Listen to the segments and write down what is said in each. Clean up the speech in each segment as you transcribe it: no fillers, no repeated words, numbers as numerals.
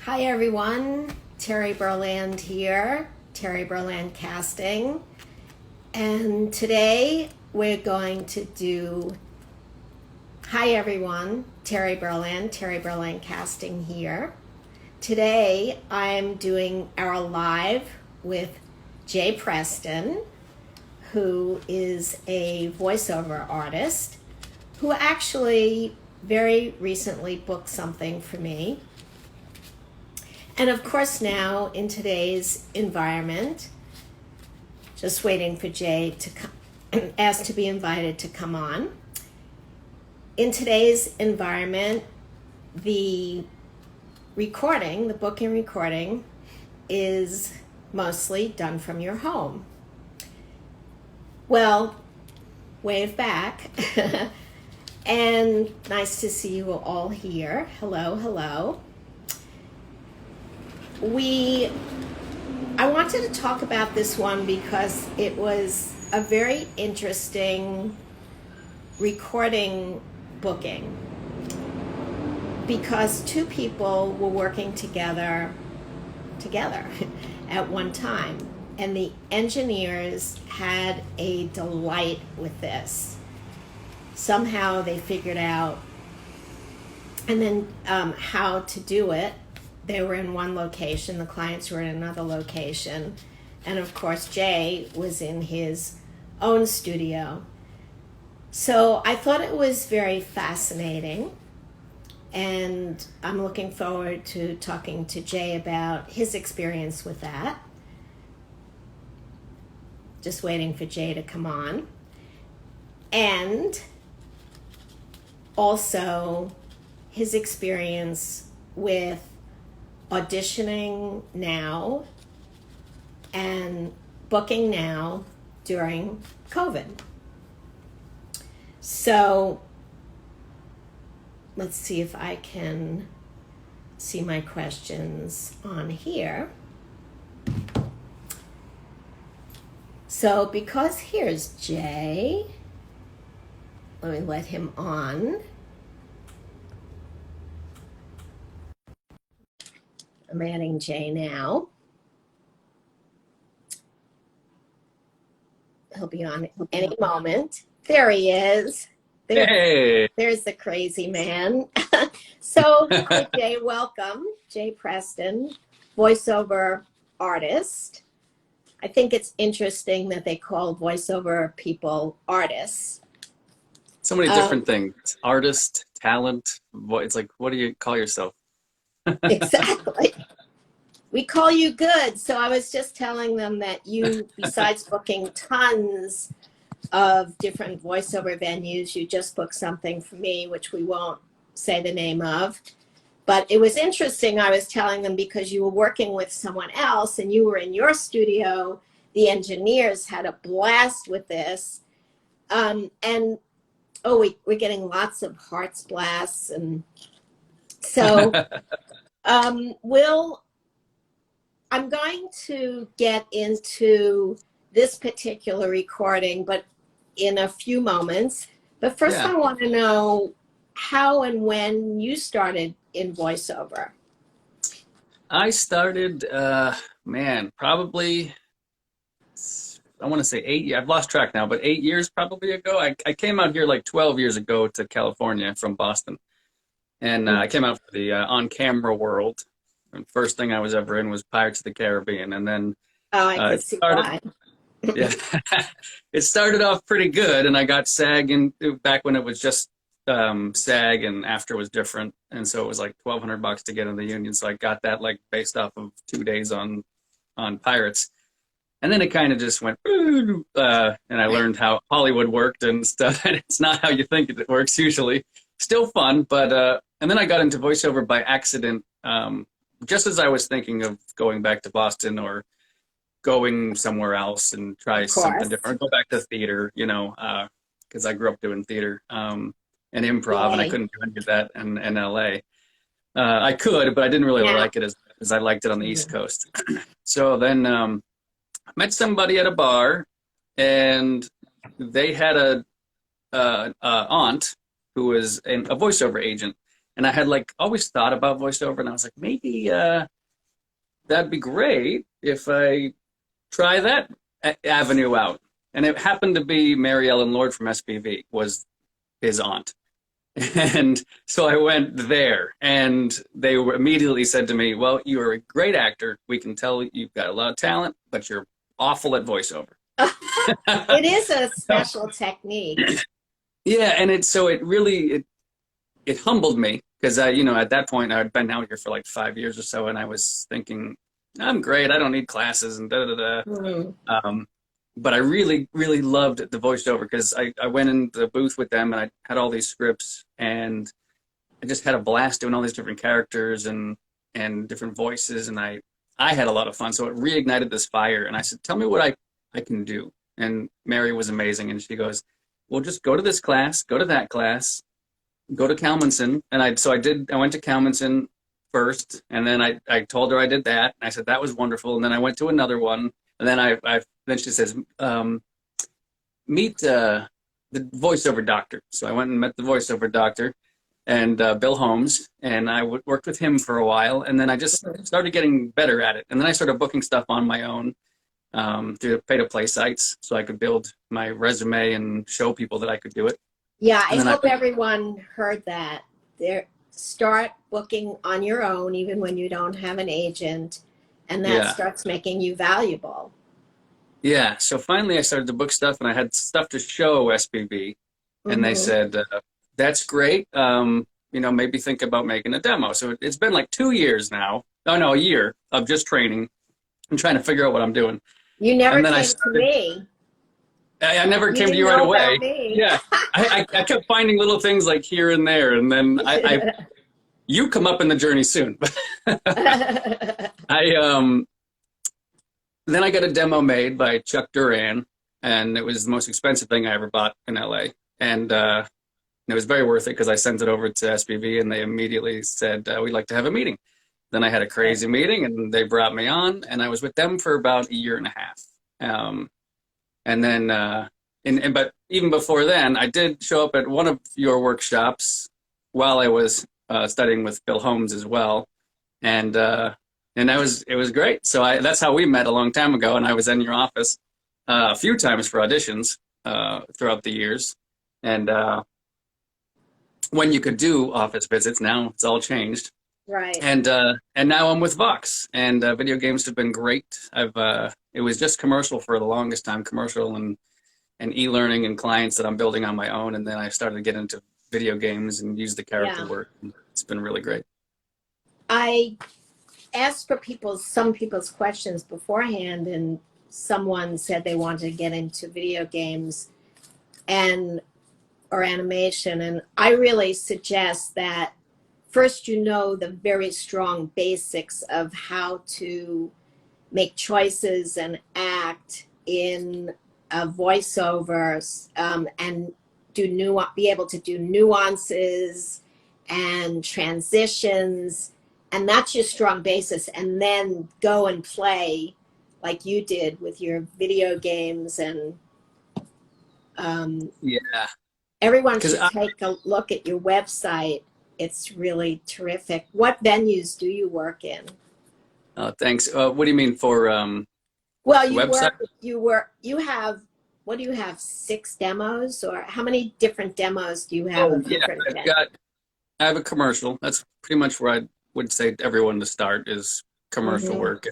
Hi everyone, Terry Berland here, Terry Berland Casting, and today we're going to do, hi everyone, Terry Berland Casting here. Today I'm doing our live with Jay Preston, who is a voiceover artist who actually very recently booked something for me. And of course now in today's environment, just waiting for Jay to come, ask to be invited to come on. In today's environment, the booking recording is mostly done from your home. Well, wave back. And nice to see you all here. Hello, hello. I wanted to talk about this one because it was a very interesting recording booking, because two people were working together at one time, and the engineers had a delight with this. Somehow they figured out and then how to do it. They were in one location, the clients were in another location, and of course Jay was in his own studio. So I thought it was very fascinating, and I'm looking forward to talking to Jay about his experience with that. Just waiting for Jay to come on. And also his experience with auditioning now and booking now during COVID. So let's see if I can see my questions on here. So because here's Jay, let me let him on. I'm adding Jay now. He'll be on any moment. There he is. There's the crazy man. So, hi, Jay, welcome. Jay Preston, voiceover artist. I think it's interesting that they call voiceover people artists. So many different things. Artist, talent. It's like, what do you call yourself? Exactly. We call you good. So I was just telling them that you, besides booking tons of different voiceover venues, you just booked something for me, which we won't say the name of. But it was interesting, I was telling them, because you were working with someone else and you were in your studio. The engineers had a blast with this. And, oh, we're getting lots of hearts blasts. And so I'm going to get into this particular recording, but in a few moments. But first, I want to know how and when you started in voiceover. I started, probably, I want to say 8 years. I've lost track now, but 8 years probably ago. I came out here like 12 years ago to California from Boston. And I came out for the on-camera world. And first thing I was ever in was Pirates of the Caribbean. And then I could see why. Yeah, it started off pretty good, and I got SAG back when it was just SAG, and after was different, and so it was like $1,200 to get in the union. So I got that like based off of 2 days on Pirates, and then it kind of just went, and I learned how Hollywood worked and stuff. And it's not how you think it works usually. Still fun, but and then I got into voiceover by accident, just as I was thinking of going back to Boston or going somewhere else and try something different, or go back to theater, because I grew up doing theater and improv, and I couldn't do any of that in LA. I could, but I didn't really like it as I liked it on the East Coast. So then I met somebody at a bar, and they had a aunt who was a voiceover agent, And I had like always thought about voiceover, and I was like, maybe that'd be great if I try that avenue out. And it happened to be Mary Ellen Lord from SPV was his aunt. And so I went there, and they were immediately said to me, well, you are a great actor. We can tell you've got a lot of talent, but you're awful at voiceover. It is a special technique. Yeah, and it really it humbled me because I, you know, at that point I'd been out here for like 5 years or so, and I was thinking, I'm great. I don't need classes and da da da. But I really, really loved the voiceover because I went in the booth with them and I had all these scripts, and I just had a blast doing all these different characters and different voices, and I had a lot of fun. So it reignited this fire, and I said, tell me what I can do. And Mary was amazing, and she goes, well, just go to this class, go to that class, go to Kalmanson. And I went to Kalmanson first, and then I told her I did that. And I said, that was wonderful. And then I went to another one, and then then she says, meet the voiceover doctor. So I went and met the voiceover doctor, and Bill Holmes, and I worked with him for a while, and then I just started getting better at it. And then I started booking stuff on my own through the pay-to-play sites, so I could build my resume and show people that I could do it. Yeah, I hope everyone heard that. Start booking on your own, even when you don't have an agent, and that starts making you valuable. Yeah, so finally I started to book stuff, and I had stuff to show SPV, and they said, that's great. You know, maybe think about making a demo. So it's been like 2 years now. Oh, no, a year of just training and trying to figure out what I'm doing. You never came to me. I never came to you right away. Yeah, I kept finding little things like here and there, and then you come up in the journey soon. Then I got a demo made by Chuck Duran, and it was the most expensive thing I ever bought in LA, and it was very worth it because I sent it over to SPV, and they immediately said, we'd like to have a meeting. Then I had a crazy meeting, and they brought me on, and I was with them for about a year and a half. And then, but even before then, I did show up at one of your workshops while I was studying with Bill Holmes as well, and it was great. So that's how we met a long time ago, and I was in your office a few times for auditions throughout the years, and when you could do office visits. Now it's all changed. Right. And now I'm with Vox, and video games have been great. It was just commercial for the longest time, commercial and e-learning and clients that I'm building on my own. And then I started to get into video games and use the character work. It's been really great. I asked for some people's questions beforehand, and someone said they wanted to get into video games or animation. And I really suggest that first, you know, the very strong basics of how to make choices and act in voiceovers, and be able to do nuances and transitions, and that's your strong basis. And then go and play like you did with your video games, and everyone should take a look at your website. It's really terrific. What venues do you work in? Thanks. What do you mean for well, website? You have, what do you have, 6 demos, or how many different demos do you have? I have a commercial. That's pretty much where I would say to everyone to start is commercial work.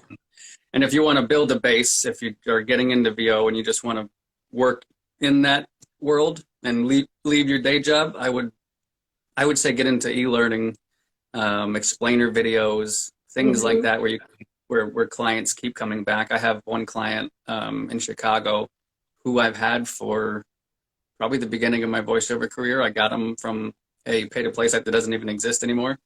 And if you want to build a base, if you are getting into VO and you just want to work in that world and leave your day job, I would say get into e-learning, explainer videos, things like that, where clients keep coming back. I have one client in Chicago who I've had for probably the beginning of my voiceover career. I got him from a pay-to-play site that doesn't even exist anymore.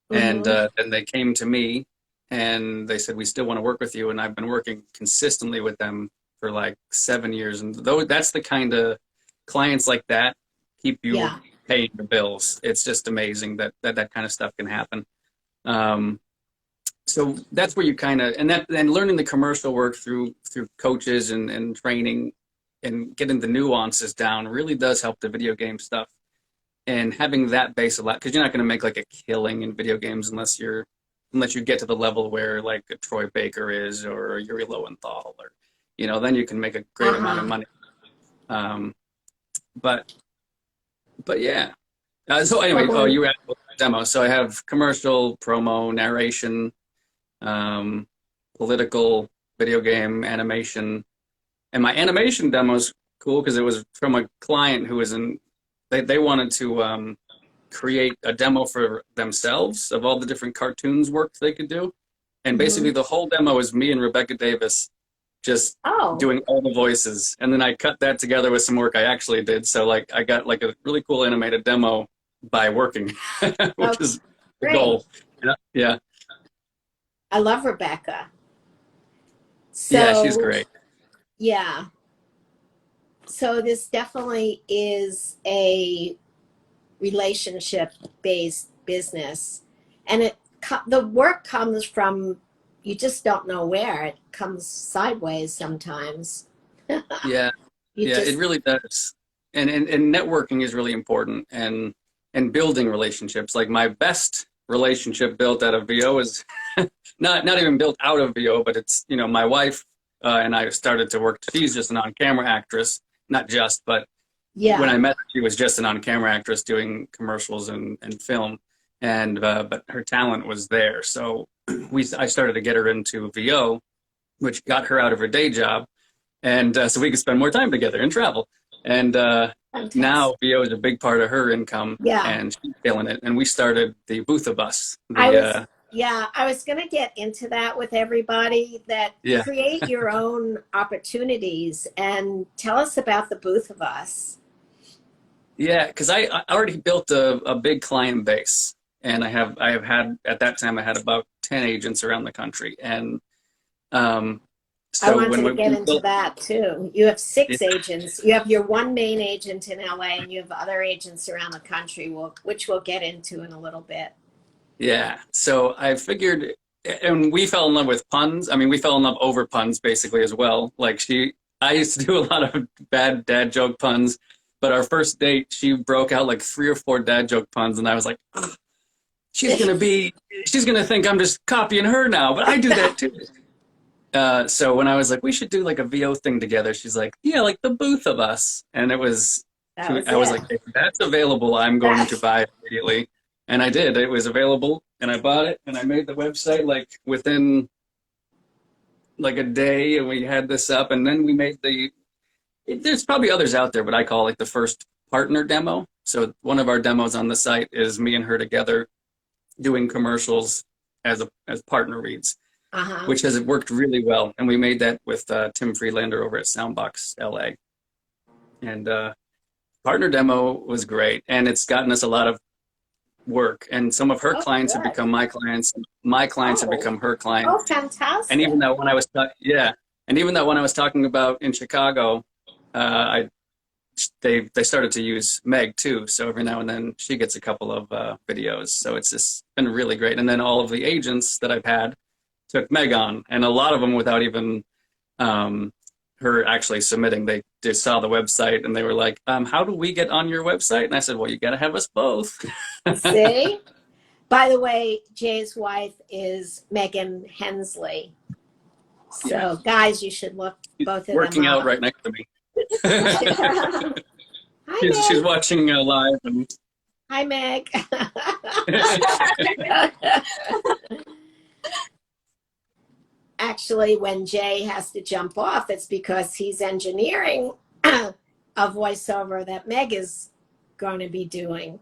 And they came to me and they said, we still want to work with you. And I've been working consistently with them for like 7 years. And that's the kind of clients like that keep you paying your bills. It's just amazing that kind of stuff can happen. So that's where you kind of, and learning the commercial work through coaches and training and getting the nuances down really does help the video game stuff. and having that base a lot, because you're not going to make like a killing in video games unless you get to the level where like a Troy Baker is or a Yuri Lowenthal, or then you can make a great amount of money. Um, but yeah. So anyway, you asked about the demo. So I have commercial, promo, narration, political, video game, animation, and my animation demo is cool because it was from a client who was they wanted to create a demo for themselves of all the different cartoons work they could do. And basically the whole demo is me and Rebecca Davis just doing all the voices. And then I cut that together with some work I actually did. So like I got like a really cool animated demo by working, which is the goal. Yeah. I love Rebecca. So, yeah, she's great. Yeah. So this definitely is a relationship-based business, and the work comes from, you just don't know where it comes sideways sometimes. Yeah, it really does. And networking is really important, and building relationships. Like my best relationship built out of VO is not even built out of VO, but it's my wife and I started to work. She's just an on-camera actress, not just, but when I met her, she was just an on-camera actress doing commercials and film, and but her talent was there. So I started to get her into VO, which got her out of her day job, and so we could spend more time together and travel. And now VO is a big part of her income, and she's feeling it. And we started the Booth of Us. I was going to get into that with everybody, that create your own opportunities, and tell us about the Booth of Us. Yeah, because I already built a big client base, and I have had, at that time, I had about 10 agents around the country. And so I wanted to get into that too. You have 6 agents. You have your one main agent in LA, and you have other agents around the country, which we'll get into in a little bit. Yeah. So I figured, and we fell in love with puns. I mean, we fell in love over puns basically as well. Like I used to do a lot of bad dad joke puns, but our first date, she broke out like 3 or 4 dad joke puns, and I was like, oh, she's gonna think I'm just copying her now, but I do that too. So when I was like, we should do like a VO thing together, she's like, yeah, like the Booth of Us. And I was like, if that's available, I'm going to buy it immediately. And I did. It was available, and I bought it, and I made the website like within like a day, and we had this up, and then we made there's probably others out there, but I call it the first partner demo. So one of our demos on the site is me and her together doing commercials as partner reads. Which has worked really well. And we made that with Tim Freelander over at Soundbox LA. And partner demo was great. And it's gotten us a lot of work. And some of her clients have become my clients. My clients have become her clients. Oh, fantastic. And even though when I was talking about in Chicago, they started to use Meg too. So every now and then she gets a couple of videos. So it's just been really great. And then all of the agents that I've had took Meg on, and a lot of them without even her actually submitting. They just saw the website and they were like, how do we get on your website? And I said, well, you got to have us both. See? By the way, Jay's wife is Megan Hensley. So guys, you should look both of them working out up. right next to me. Hi, she's watching live. And... Hi, Meg. Actually, when Jay has to jump off, it's because he's engineering a voiceover that Meg is going to be doing.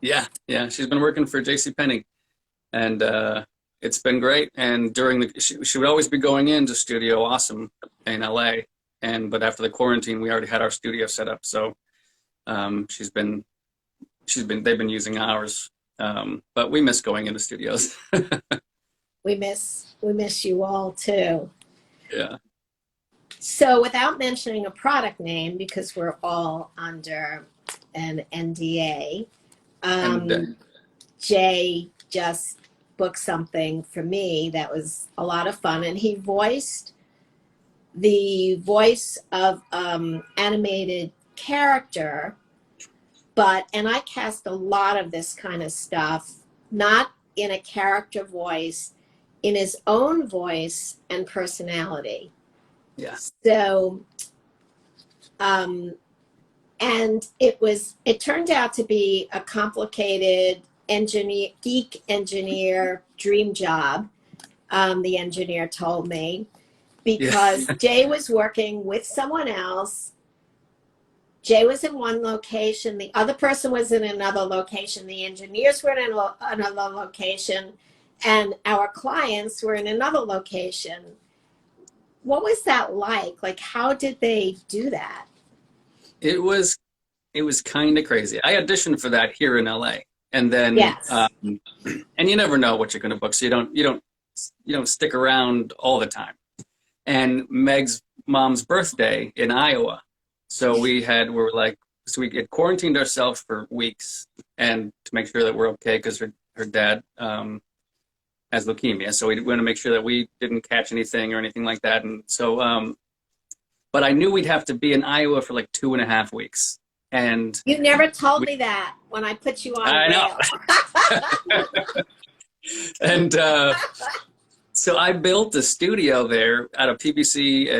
Yeah. She's been working for JCPenney, and it's been great. And she would always be going into Studio Awesome in LA, but after the quarantine, we already had our studio set up. So they've been using ours, but we miss going into studios. We miss you all too. Yeah. So without mentioning a product name, because we're all under an NDA, Jay just booked something for me that was a lot of fun, and he voiced the voice of animated character and I cast a lot of this kind of stuff, not in a character voice, in his own voice and personality. Yeah. So, um, and it turned out to be a complicated geek engineer dream job. The engineer told me, Yeah. because Jay was working with someone else. Jay was in one location, the other person was in another location, the engineers were in another location, and our clients were in another location. What was that like? Like, how did they do that? It was kind of crazy. I auditioned for that here in LA, and then Yes. and you never know what you're going to book, so you don't stick around all the time. And Meg's mom's birthday in Iowa, so we had quarantined ourselves for weeks, and to make sure that we're okay, because her dad has leukemia, so we want to make sure that we didn't catch anything or anything like that. And so but I knew we'd have to be in Iowa for like 2.5 weeks. And You never told me that when I put you on I know. rail. And so I built a studio there out of PVC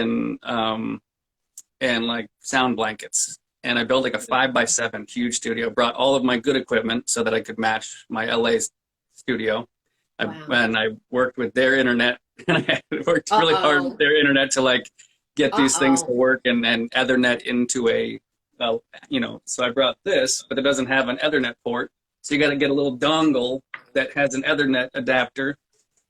and like sound blankets. And I built like a 5x7 huge studio, brought all of my good equipment so that I could match my LA studio. Wow. And I worked with their internet, and I worked really hard with their internet to like get these things to work, and Ethernet into so I brought this, but it doesn't have an Ethernet port. So you got to get a little dongle that has an Ethernet adapter.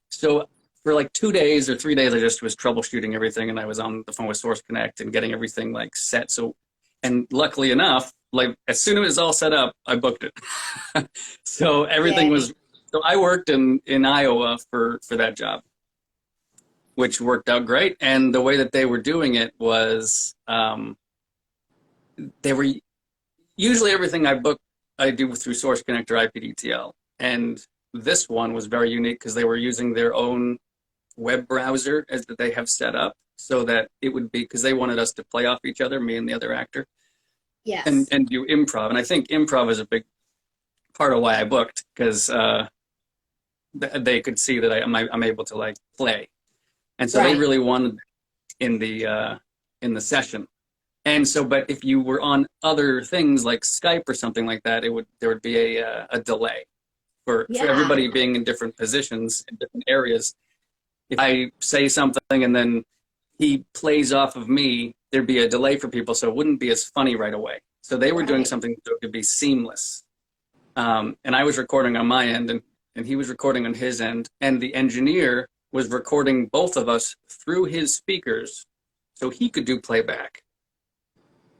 So for like 2 days or 3 days, I just was troubleshooting everything, and I was on the phone with Source Connect and getting everything like set. So, and luckily enough, like as soon as it was all set up, I booked it. So everything was. So I worked in Iowa for that job, which worked out great. And the way that they were doing it was, they were usually everything I do through Source Connect or IPDTL. And this one was very unique because they were using their own web browser that they have set up, so that it would be, because they wanted us to play off each other, me and the other actor. Yes. And do improv. And I think improv is a big part of why I booked, because they could see that I'm able to like play. And so they really wanted in the session. And so, but if you were on other things like Skype or something like that, there would be a delay for everybody being in different positions in different areas. If I say something and then he plays off of me, there'd be a delay for people, so it wouldn't be as funny right away. So they were doing something so it could be seamless. And I was recording on my end, and he was recording on his end, and the engineer was recording both of us through his speakers so he could do playback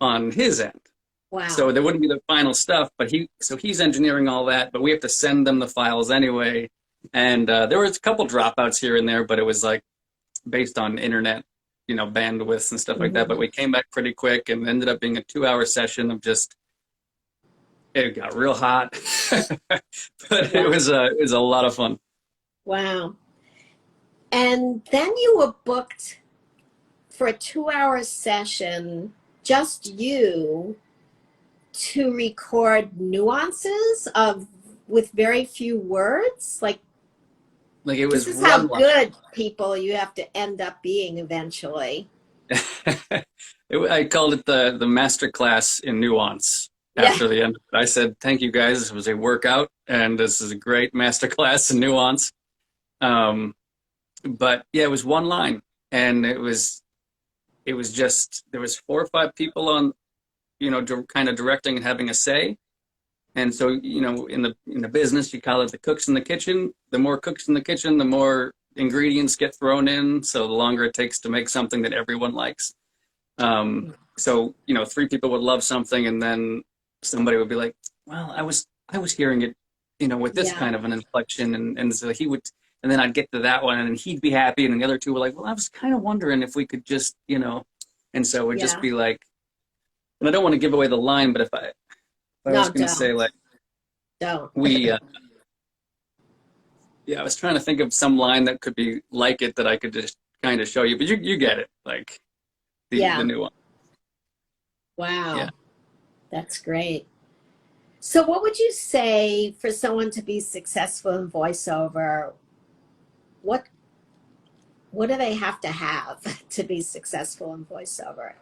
on his end. Wow. So there wouldn't be the final stuff, but he's engineering all that, but we have to send them the files anyway. And there was a couple dropouts here and there, but it was like based on internet, bandwidths and stuff like that. But we came back pretty quick, and ended up being a 2-hour session of it got real hot, but it was a lot of fun. Wow. And then you were booked for a 2-hour session, just you, to record nuances with very few words. Like it was. This is how good people you have to end up being eventually. I called it the master class in nuance. After the end, I said, "Thank you guys. This was a workout, and this is a great master class in nuance." But yeah, it was one line, and it was just, there was 4 or 5 people on, kind of directing and having a say. And so, in the business, you call it the cooks in the kitchen. The more cooks in the kitchen, the more ingredients get thrown in. So the longer it takes to make something that everyone likes. So 3 people would love something, and then somebody would be like, "Well, I was hearing it, with this kind of an inflection," and so he would, and then I'd get to that one, and then he'd be happy, and the other 2 were like, "Well, I was kind of wondering if we could just, and so it would just be like, and I don't want to give away the line, but if I was going to say like, don't we, I was trying to think of some line that could be like it that I could just kind of show you, but you get it, like the new one. Wow. Yeah. That's great. So what would you say for someone to be successful in voiceover? What what do they have to have to be successful in voiceover?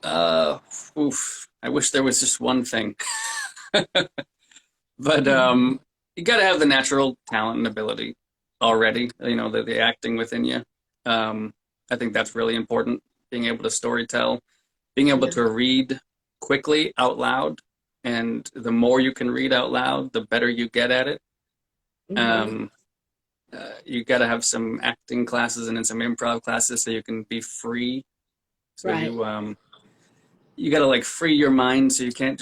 Uh, oof. I wish there was just one thing, but you got to have the natural talent and ability already. You know, the acting within you. Um, I think that's really important. Being able to storytell, being able Yeah. to read quickly out loud, and the more you can read out loud, the better you get at it. Hmm. Um, you got to have some acting classes and then some improv classes so you can be free. So Right. you got to like free your mind so you can't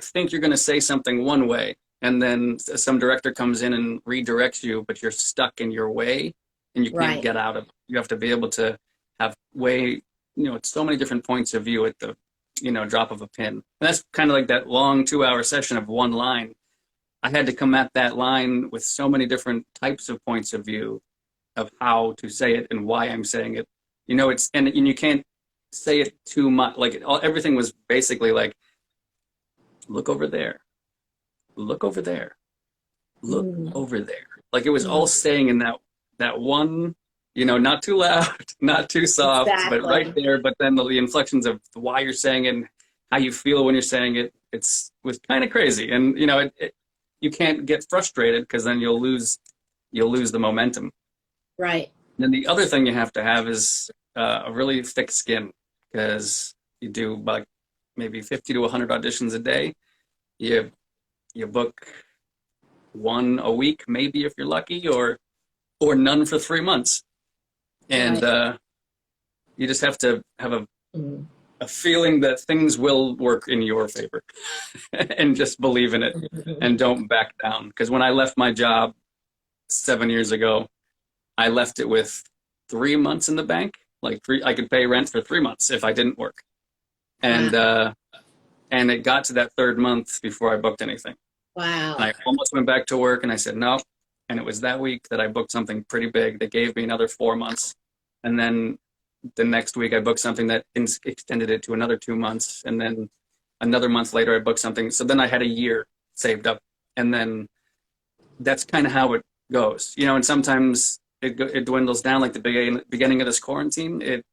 think you're going to say something one way and then some director comes in and redirects you, but you're stuck in your way and you can't Right. get out of it. You have to be able to have way, you know, so many different points of view at the, you know, drop of a pin. And that's kind of like that long 2 hour session of one line. I had to come at that line with so many different types of points of view of how to say it and why I'm saying it. You know, and you can't say it too much. Like everything was basically like, look over there, look over there, look Mm. over there. Like it was all Mm. saying in that one, you know, not too loud, not too soft, but right Exactly. there. But then the inflections of why you're saying it and how you feel when you're saying it, it's was kind of crazy. And you know, you can't get frustrated because then you'll lose the momentum. Right. And then the other thing you have to have is a really thick skin because you do like maybe 50 to 100 auditions a day. You you book one a week, maybe if you're lucky, or none for 3 months, and Right. you just have to have Mm. a feeling that things will work in your favor, and just believe in it, Mhm. and don't back down. Because when I left my job 7 years ago, I left it with 3 months in the bank. Like I could pay rent for 3 months if I didn't work, Wow. and and it got to that third month before I booked anything. And Wow. I almost went back to work and I said, no. And it was that week that I booked something pretty big. They gave me another 4 months. And then the next week I booked something that extended it to another 2 months. And then another month later I booked something. So then I had a year saved up. And then that's kind of how it goes, you know, and sometimes it dwindles down like the beginning of this quarantine. It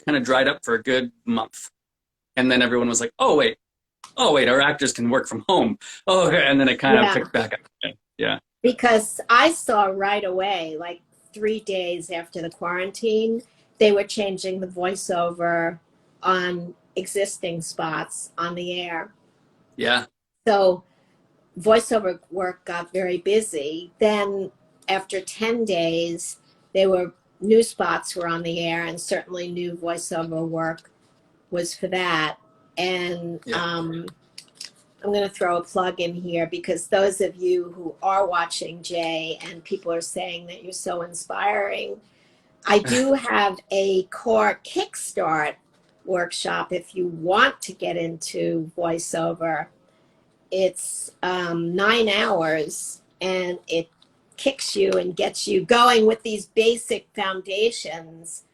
kind of dried up for a good month. And then everyone was like, oh wait, our actors can work from home. Oh, okay. And then it kind of Yeah. picked back up again. Yeah. Because I saw right away, like 3 days after the quarantine, they were changing the voiceover on existing spots on the air. Yeah. So voiceover work got very busy. Then after 10 days, they were new spots were on the air, and certainly new voiceover work was for that. And Yeah. I'm going to throw a plug in here because those of you who are watching Jay and people are saying that you're so inspiring, I do have a core kickstart workshop if you want to get into voiceover. It's 9 hours and it kicks you and gets you going with these basic foundations,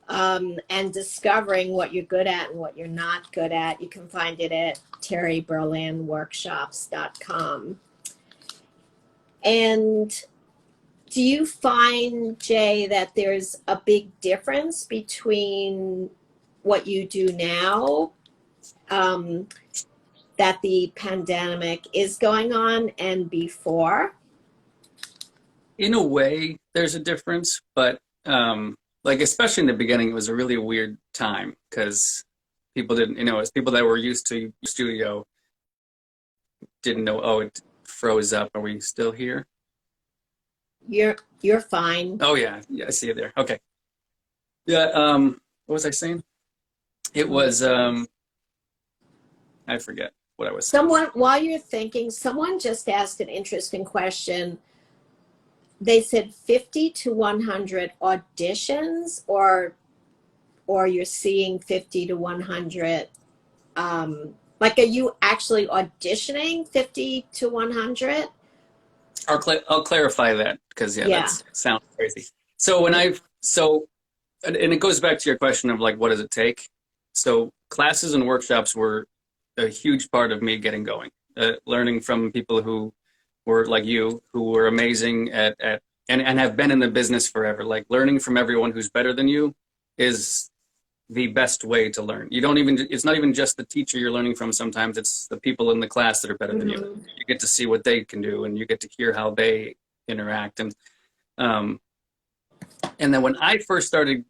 and discovering what you're good at and what you're not good at. You can find it at terryberlandworkshops.com. And do you find, Jay, that there's a big difference between what you do now, um, that the pandemic is going on, and before? In a way, there's a difference, but like especially in the beginning, it was a really weird time because people didn't, you know, as people that were used to studio didn't know, oh, it froze up. Are we still here? You're fine. Oh yeah, yeah, I see it there. Okay. Yeah, what was I saying? It was I forget what I was saying. Someone, while you're thinking, someone just asked an interesting question. They said 50 to 100 auditions, or you're seeing 50 to 100, like, are you actually auditioning 50 to 100? I'll clarify that because yeah, that Yeah. sounds crazy. So when I so and it goes back to your question of like what does it take? So classes and workshops were a huge part of me getting going. Learning from people who were like you, who were amazing and have been in the business forever. Like learning from everyone who's better than you is the best way to learn. It's not even just the teacher you're learning from. Sometimes it's the people in the class that are better than you. You get to see what they can do, and you get to hear how they interact. And then when I first started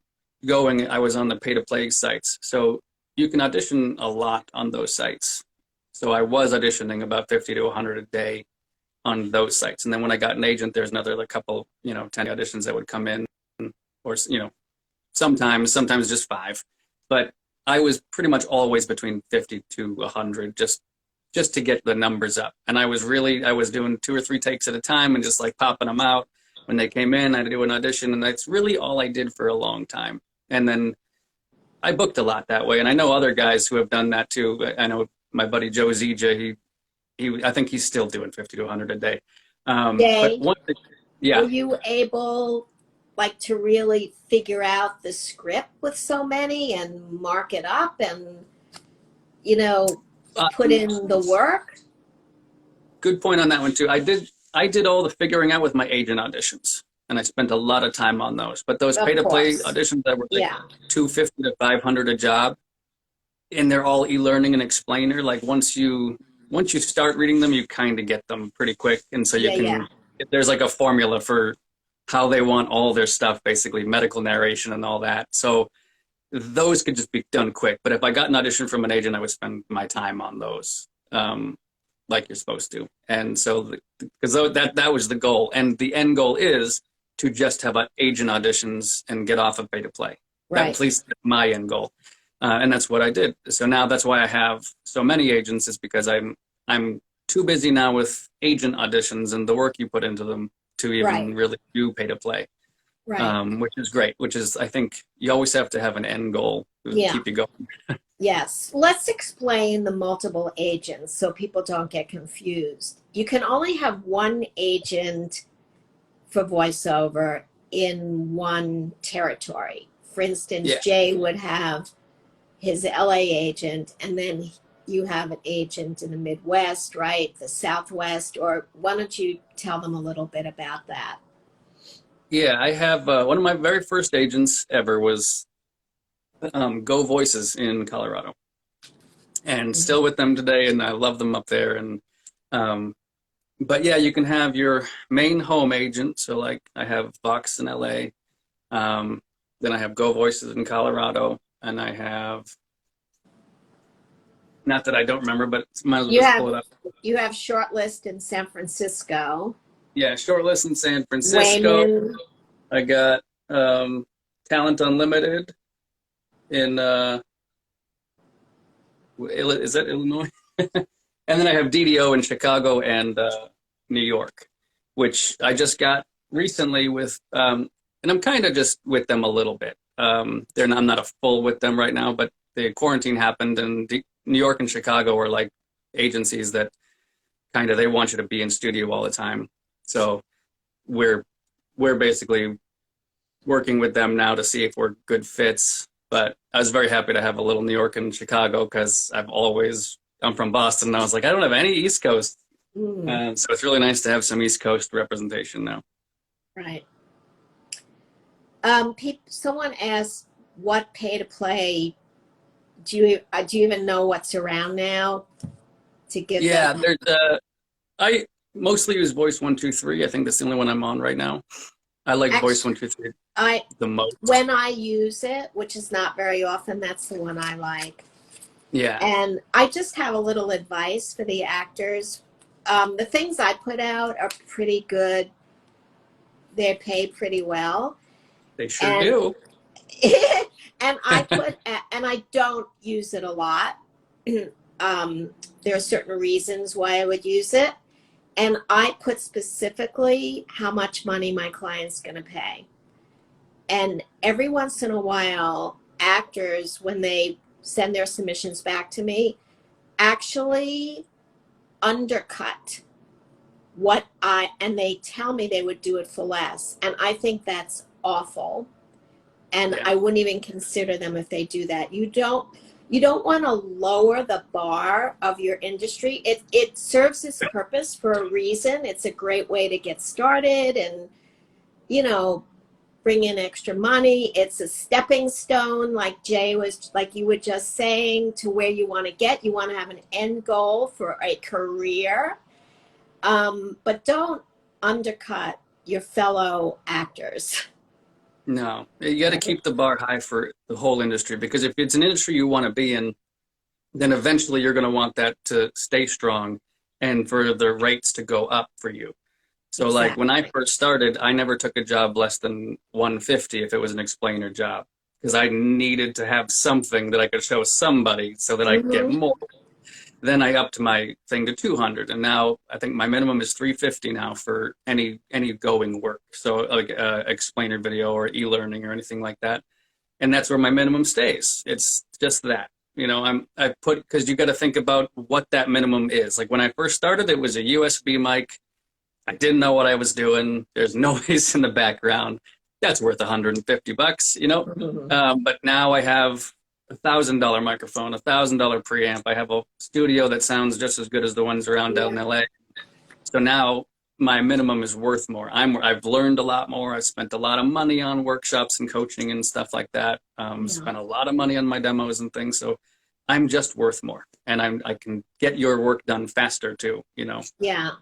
going, I was on the pay-to-play sites. So you can audition a lot on those sites. So I was auditioning about 50 to 100 a day on those sites. And then when I got an agent, there's another like couple, 10 auditions that would come in, or, sometimes just 5. But I was pretty much always between 50 to 100 just to get the numbers up. And I was doing 2 or 3 takes at a time and just like popping them out. When they came in, I'd do an audition, and that's really all I did for a long time. And then I booked a lot that way. And I know other guys who have done that too. I know my buddy Joe Zija, I think he's still doing 50 to 100 a day. Day, but yeah. were you able like to really figure out the script with so many and mark it up and, put in the work? Good point on that one too. I did all the figuring out with my agent auditions, and I spent a lot of time on those. But those pay-to-play auditions that were like $250 to $500 a job, and they're all e-learning and explainer. Like once you start reading them, you kind of get them pretty quick, and so there's like a formula for how they want all their stuff, basically medical narration and all that. So those could just be done quick. But if I got an audition from an agent, I would spend my time on those. Like you're supposed to. And so, because that was the goal. And the end goal is to just have agent auditions and get off of pay-to-play. Right. At least my end goal. And that's what I did. So now that's why I have so many agents, is because I'm too busy now with agent auditions and the work you put into them to even really do pay-to-play. Right. Which is great, I think you always have to have an end goal to keep you going. Yes. Let's explain the multiple agents so people don't get confused. You can only have one agent for voiceover in one territory. For instance, Jay would have his LA agent, and then you have an agent in the Midwest, right? The Southwest, or why don't you tell them a little bit about that? Yeah, I have one of my very first agents ever was Go Voices in Colorado, and still with them today, and I love them up there. And but yeah, you can have your main home agent. So like I have Vox in LA, then I have Go Voices in Colorado, and I have, not that I don't remember, but might as well just pull it up. You have Shortlist in San Francisco. Yeah, Shortlist in San Francisco. Wayman. I got Talent Unlimited in is that Illinois? And then I have DDO in Chicago and New York, which I just got recently with, and I'm kind of just with them a little bit. I'm not a full with them right now, but the quarantine happened, and New York and Chicago are like agencies that kind of, they want you to be in studio all the time. So we're basically working with them now to see if we're good fits. But I was very happy to have a little New York and Chicago, because I'm from Boston, and I was like, I don't have any East Coast. So it's really nice to have some East Coast representation now. Right. Someone asked, what pay-to-play, do you even know what's around now to give them? There's I mostly use Voice 123. I think that's the only one I'm on right now. I like Voice 123 the most. When I use it, which is not very often, that's the one I like. Yeah. And I just have a little advice for the actors. The things I put out are pretty good. They're paid pretty well. They sure do. And I don't use it a lot. There are certain reasons why I would use it. And I put specifically how much money my client's going to pay. And every once in a while, actors, when they send their submissions back to me, actually undercut and they tell me they would do it for less. And I think that's awful. And I wouldn't even consider them if they do that. You don't, you don't want to lower the bar of your industry. It serves its purpose for a reason. It's a great way to get started and, you know, bring in extra money. It's a stepping stone, like Jay was, like you were just saying, to where you want to get. You want to have an end goal for a career, but don't undercut your fellow actors. No, you got to keep the bar high for the whole industry, because if it's an industry you want to be in, then eventually you're going to want that to stay strong and for the rates to go up for you. So like when I Exactly. first started, I never took a job less than 150 if it was an explainer job, because I needed to have something that I could show somebody so that I could get Hmm. more. Then I upped my thing to 200, and now I think my minimum is 350 now for any going work. So like explainer video or e-learning or anything like that, and that's where my minimum stays. It's just that. You know, I put, because you got to think about what that minimum is. Like when I first started, it was a USB mic. I didn't know what I was doing. There's noise in the background. That's worth $150, you know. Hmm. But now I have $1,000 microphone, $1,000 preamp. I have a studio that sounds just as good as the ones around out in Yeah. LA. So now my minimum is worth more. I've learned a lot more. I've spent a lot of money on workshops and coaching and stuff like that. Yeah. Spent a lot of money on my demos and things. So I'm just worth more, and I can get your work done faster too. You know. Yeah.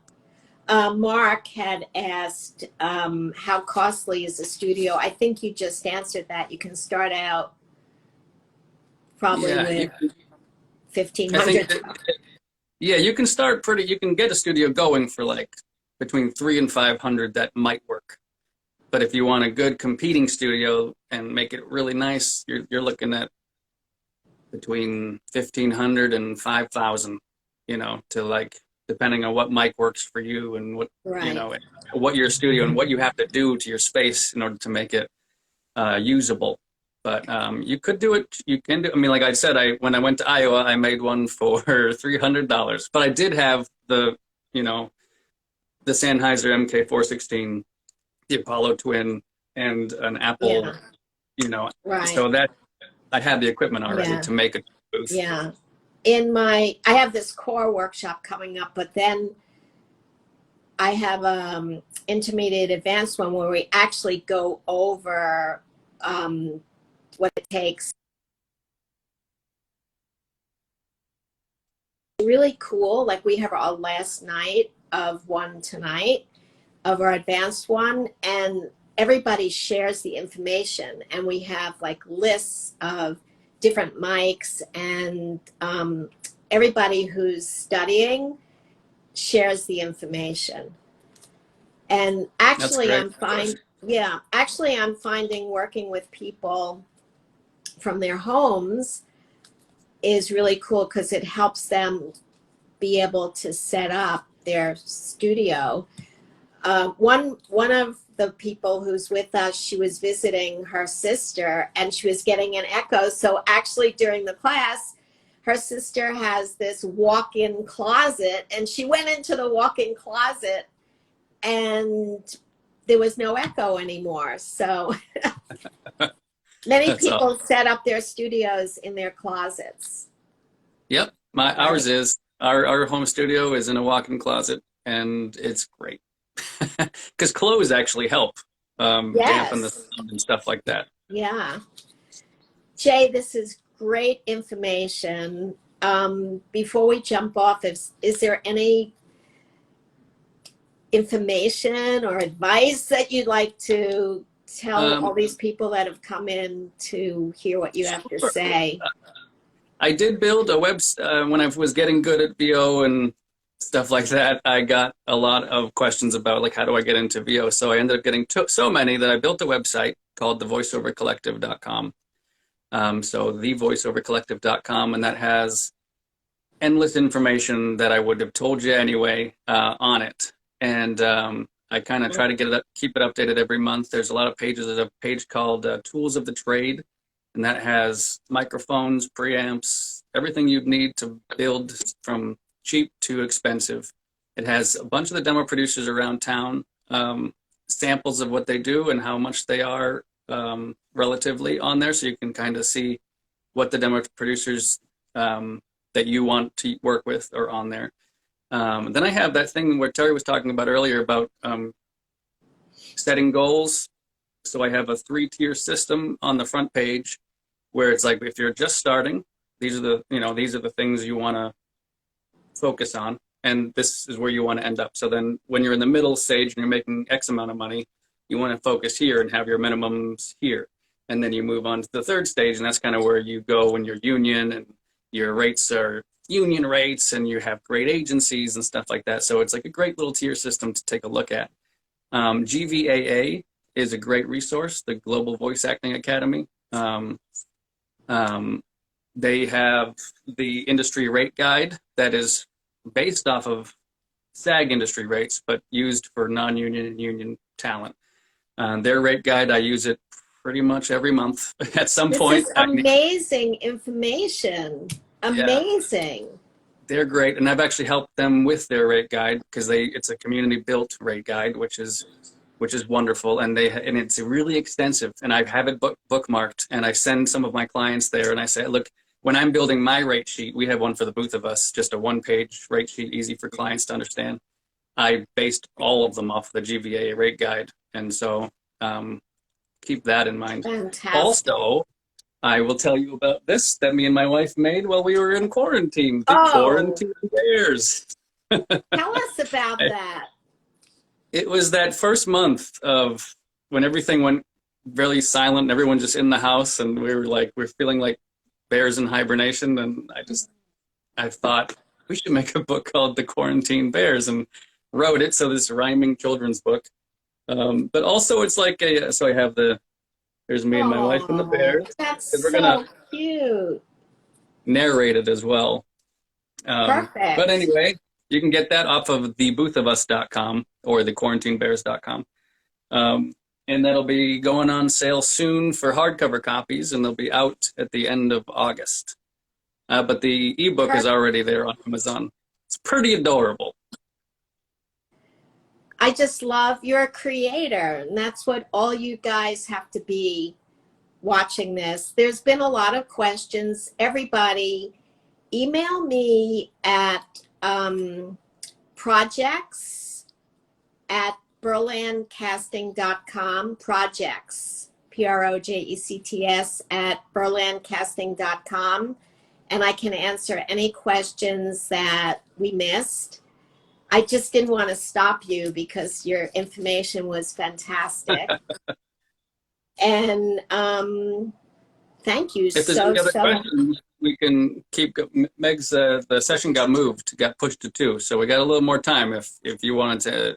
Mark had asked, how costly is a studio? I think you just answered that. You can start out probably Yeah, with fifteen I think hundred. that, yeah, you can start pretty. You can get a studio going for like between 300 and 500. That might work. But if you want a good competing studio and make it really nice, you're looking at between 1,500 and 5,000. You know, to like, depending on what mic works for you and what, you Right. know, what your studio and what you have to do to your space in order to make it usable. But you could do it. You can do. I mean, like I said, when I went to Iowa, I made one for $300. But I did have the, you know, the Sennheiser MK416, the Apollo Twin, and an Apple. Yeah. You know, Right. so that I had the equipment already Yeah. to make a booth. Yeah. I have this core workshop coming up, but then I have intermediate advanced one where we actually go over what it takes. Really cool. Like we have our last night of one tonight of our advanced one, and everybody shares the information, and we have like lists of different mics, and everybody who's studying shares the information. And That's actually great. I'm finding working with people from their homes is really cool because it helps them be able to set up their studio. One of the people who's with us, she was visiting her sister and she was getting an echo. So actually during the class, her sister has this walk-in closet, and she went into the walk-in closet and there was no echo anymore. So many That's all. people set up their studios in their closets. Yep. Ours Right. is our home studio is in a walk-in closet, and it's great because clothes actually help dampen the Yes. sound and stuff like that. Yeah. Jay, this is great information. Before we jump off, is there any information or advice that you'd like to tell all Um, these people that have come in to hear what you have to sure. say? I did build a when I was getting good at VO and stuff like that. I got a lot of questions about like how do I get into VO. So I ended up getting so many that I built a website called thevoiceovercollective.com. So thevoiceovercollective.com, and that has endless information that I would have told you anyway on it. And I kind of try to keep it updated every month. There's a lot of pages. There's a page called Tools of the Trade, and that has microphones, preamps, everything you'd need to build from cheap to expensive. It has a bunch of the demo producers around town, samples of what they do and how much they are relatively on there, so you can kind of see what the demo producers that you want to work with are on there. Then I have that thing where Terry was talking about earlier about setting goals. So I have a 3-tier system on the front page where it's like, if you're just starting, these are the things you want to focus on, and this is where you want to end up. So then when you're in the middle stage and you're making X amount of money, you want to focus here and have your minimums here. And then you move on to the third stage, and that's kind of where you go when you're union and your rates are union rates and you have great agencies and stuff like that. So it's like a great little tier system to take a look at. GVAA is a great resource, the Global Voice Acting Academy. They have the industry rate guide that is based off of SAG industry rates, but used for non-union and union talent. Their rate guide, I use it pretty much every month at some point. This is amazing information. Amazing. Yeah. They're great, and I've actually helped them with their rate guide because it's a community-built rate guide, which is wonderful, and it's really extensive. And I have it bookmarked, and I send some of my clients there, and I say, look, when I'm building my rate sheet, we have one for the both of us, just a 1-page rate sheet, easy for clients to understand. I based all of them off the GVA rate guide, and so keep that in mind. Fantastic. Also, I will tell you about this that me and my wife made while we were in quarantine. The Quarantine Bears. Tell us about that. It was that first month of when everything went really silent and everyone just in the house, and we're feeling like bears in hibernation. And I thought we should make a book called The Quarantine Bears, and wrote it. So this rhyming children's book. But also it's like so I have there's me and my wife and the bears. That's we're gonna cute. Narrate it as well. Perfect. But anyway, you can get that off of thebothofus.com or thequarantinebears.com. And that'll be going on sale soon for hardcover copies, and they'll be out at the end of August. But the ebook is already there on Amazon. It's pretty adorable. I just love you're a creator, and that's what all you guys have to be watching this. There's been a lot of questions. Everybody, email me at projects@berlandcasting.com, projects, projects @berlandcasting.com, and I can answer any questions that we missed. I just didn't want to stop you because your information was fantastic. And thank you If there's any other questions, we can keep. Meg's the session got pushed to 2, so we got a little more time if you wanted to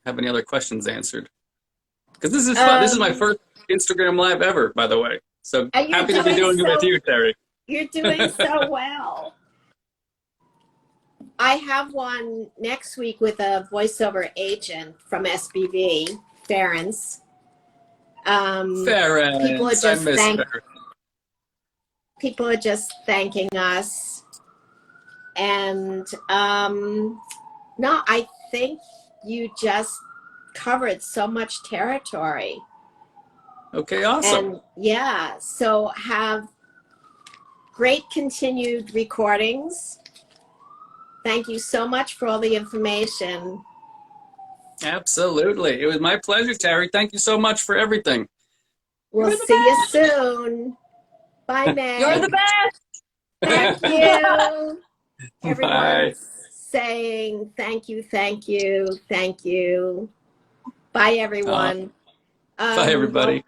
have any other questions answered. Because this is fun. This is my first Instagram Live ever, by the way. So happy to be doing it with you, Terry. You're doing so well. I have one next week with a voiceover agent from SBV, Ference. Ference, people are just thanking us. And no, I think you just covered so much territory. Okay, awesome. And yeah, so have great continued recordings. Thank you so much for all the information. Absolutely. It was my pleasure, Terry. Thank you so much for everything. We'll see you soon. Bye, Meg. You're the best. Thank you. Everyone's Bye. saying thank you, thank you, thank you. Bye, everyone. Bye, everybody.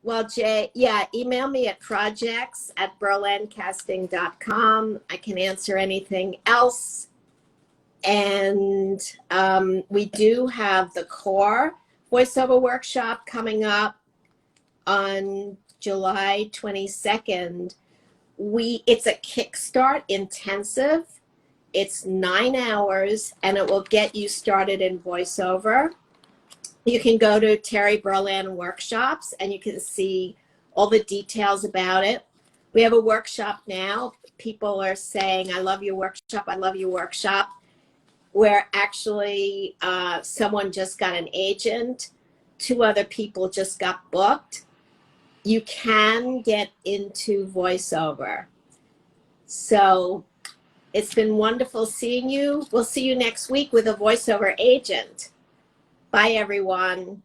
Well, Jay, email me at projects@berlandcasting.com. I can answer anything else. And we do have the core voiceover workshop coming up on July 22nd. It's a Kickstart intensive. It's 9 hours, and it will get you started in voiceover. You can go to Terry Berland Workshops, and you can see all the details about it. We have a workshop now. People are saying, I love your workshop, I love your workshop. Where actually someone just got an agent, 2 other people just got booked. You can get into voiceover. So it's been wonderful seeing you. We'll see you next week with a voiceover agent. Bye, everyone.